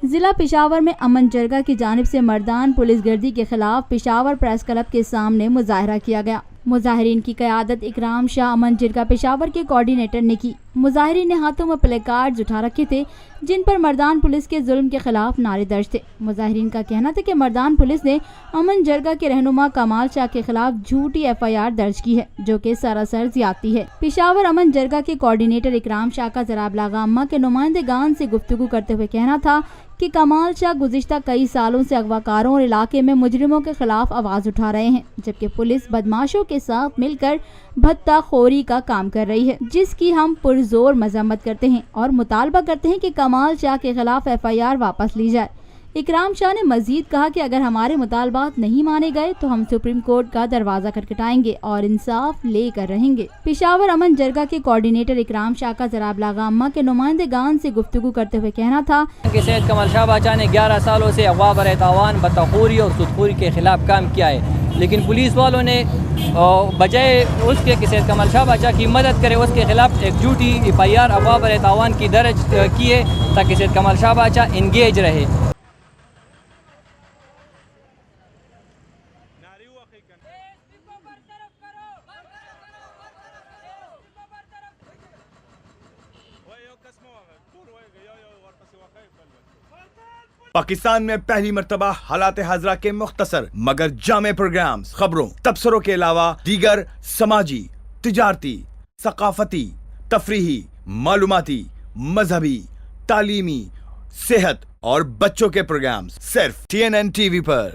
जिला पेशावर में अमन जरगा की जानिब से मर्दान पुलिस गर्दी के खिलाफ पेशावर प्रेस क्लब के सामने मुजाहरा किया गया। मुजाहिरीन की क़यादत इकराम शाह अमन जरगा पेशावर के कोऑर्डिनेटर ने की। मुजाहिरीन ने हाथों में प्ले कार्ड्स उठा रखे थे जिन पर मर्दान पुलिस के जुल्म के खिलाफ नारे दर्ज थे। मुजाहिरीन का कहना था कि मर्दान पुलिस ने अमन जरगा के रहनुमा कमाल शाह के खिलाफ झूठी FIR दर्ज की है जो कि सरासर ज्यादती है। पेशावर अमन जरगा के कोऑर्डिनेटर इकराम शाह का जराब लागामा के नुमाइंदेगान से गुफ्तगू करते हुए कहना था कि कमाल शाह गुज़िश्ता कई सालों से अगवाकारों और इलाके में मुजरिमों के खिलाफ आवाज़ उठा रहे हैं, जबकि पुलिस बदमाशों के साथ मिलकर भत्ताखोरी का काम कर रही है, जिसकी हम पुरजोर मजम्मत करते हैं और मुतालबा करते हैं कि कमाल शाह के खिलाफ FIR वापस ली जाए। इकराम शाह ने मजीद कहा कि अगर हमारे मुतालबात नहीं माने गए तो हम सुप्रीम कोर्ट का दरवाजा खटखटाएंगे और इंसाफ लेकर रहेंगे। पेशावर अमन जरगा के कोऑर्डिनेटर इकराम शाह का जराब लागामा के नुमाइंदेगान से गुफ्तगू करते हुए कहना था कि सैयद कमाल शाह बाचा ने 11 सालों से अगवा बर तावान बदतखोरी और सुदखोरी के खिलाफ काम किया है, लेकिन पुलिस वालों ने बजाय उसके कि सैयद कमाल शाह बाचा की मदद करे उसके खिलाफ एक झूठी FIR अगवा बर तावान की दर्ज की है ताकि सैयद कमाल शाह बाचा इंगेज रहे। पाकिस्तान में पहली मर्तबा हालात हाजरा के मुख्तसर मगर जामे प्रोग्राम्स, खबरों, तबसरों के अलावा दीगर समाजी, तिजारती, सकाफती, तफरीही, मालूमाती, मजहबी, तालीमी, सेहत और बच्चों के प्रोग्राम्स सिर्फ TNN TV पर।